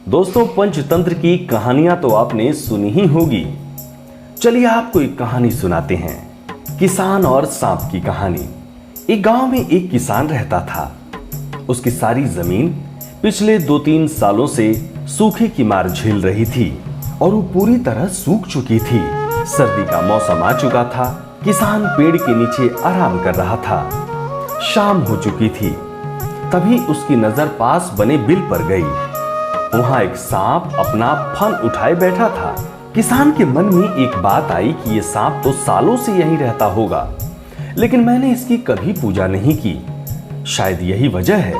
दोस्तों, पंचतंत्र की कहानियां तो आपने सुनी ही होगी। चलिए आपको एक कहानी सुनाते हैं, किसान और सांप की कहानी। एक गांव में एक किसान रहता था। उसकी सारी जमीन पिछले 2-3 सालों से सूखे की मार झेल रही थी और वो पूरी तरह सूख चुकी थी। सर्दी का मौसम आ चुका था। किसान पेड़ के नीचे आराम कर रहा था। शाम हो चुकी थी। तभी उसकी नजर पास बने बिल पर गई। वहां एक सांप अपना फन उठाए बैठा था। किसान के मन में एक बात आई कि ये सांप तो सालों से यहीं रहता होगा, लेकिन मैंने इसकी कभी पूजा नहीं की। शायद यही वजह है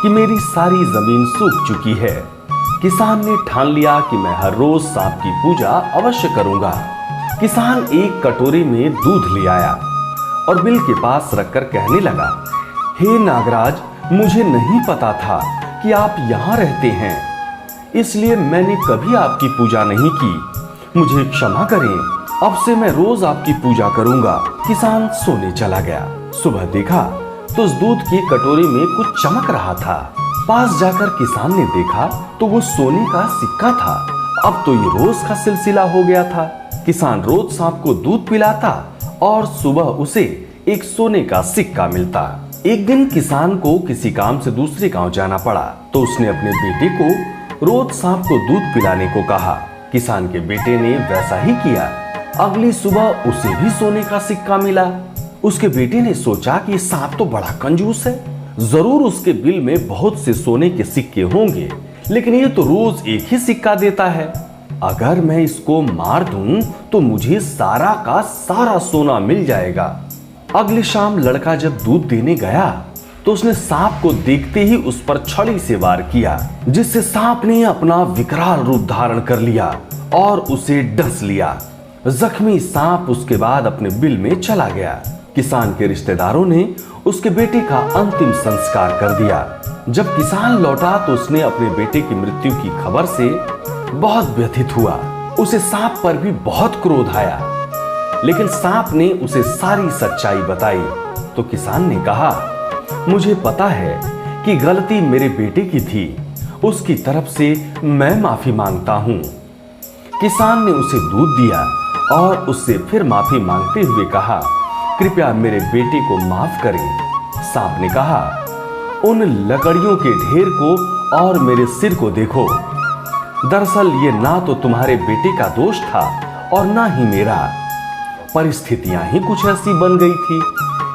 कि मेरी सारी जमीन सूख चुकी है। किसान ने ठान लिया कि मैं हर रोज सांप की पूजा अवश्य करूंगा। किसान एक कटोरी में दूध ले आया और बिल के पास रखकर कहने लगा, हे नागराज, मुझे नहीं पता था कि आप यहाँ रहते हैं, इसलिए मैंने कभी आपकी पूजा नहीं की। मुझे क्षमा करें, अब से मैं रोज आपकी पूजा करूंगा। किसान सोने चला गया। सुबह देखा तो उस दूध की कटोरी में कुछ चमक रहा था। पास जाकर किसान ने देखा तो वो सोने का सिक्का था। अब तो ये रोज का सिलसिला हो गया था। किसान रोज सांप को दूध पिलाता और सुबह उसे एक सोने का सिक्का मिलता। एक दिन किसान को किसी काम से दूसरे गांव जाना पड़ा, तो उसने अपने बेटे को रोज सांप को दूध पिलाने को कहा। किसान के बेटे ने वैसा ही किया। अगली सुबह उसे भी सोने का सिक्का मिला। उसके बेटे ने सोचा कि सांप तो बड़ा कंजूस है, जरूर उसके बिल में बहुत से सोने के सिक्के होंगे, लेकिन ये तो रोज एक ही सिक्का देता है। अगर मैं इसको मार दूं तो मुझे सारा का सारा सोना मिल जाएगा। अगली शाम लड़का जब दूध देने गया तो उसने सांप को देखते ही उस पर छड़ी से वार किया, जिससे सांप ने अपना विकराल रूप धारण कर लिया और उसे डस लिया। जख्मी सांप उसके बाद अपने बिल में चला गया। किसान के रिश्तेदारों ने उसके बेटे का अंतिम संस्कार कर दिया। जब किसान लौटा तो उसने अपने बेटे की मृत्यु की खबर से बहुत व्यथित हुआ। उसे सांप पर भी बहुत क्रोध आया, लेकिन सांप ने उसे सारी सच्चाई बताई। तो किसान ने कहा, मुझे पता है कि गलती मेरे बेटे की थी, उसकी तरफ से मैं माफी मांगता हूं। किसान ने उसे दूध दिया और उससे फिर माफी मांगते हुए कहा, कृपया मेरे बेटे को माफ करें। सांप ने कहा, उन लकड़ियों के ढेर को और मेरे सिर को देखो। दरअसल ये ना तो तुम्हारे बेटे का दोष था और ना ही मेरा। परिस्थितियां ही कुछ ऐसी बन गई थी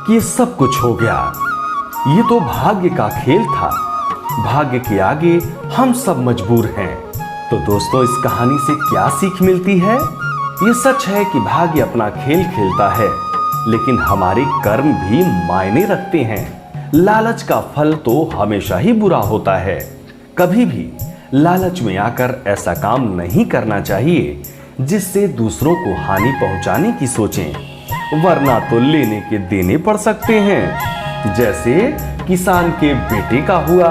कि ये सब कुछ हो गया। ये तो भाग्य का खेल था। भाग्य के आगे हम सब मजबूर हैं। तो दोस्तों, इस कहानी से क्या सीख मिलती है? ये सच है कि भाग्य अपना खेल खेलता है, लेकिन हमारे कर्म भी मायने रखते हैं। लालच का फल तो हमेशा ही बुरा होता है। कभी भी लालच में आकर ऐसा काम नहीं करना चाहिए जिससे दूसरों को हानि पहुंचाने की सोचें, वरना तो लेने के देने पड़ सकते हैं, जैसे किसान के बेटे का हुआ।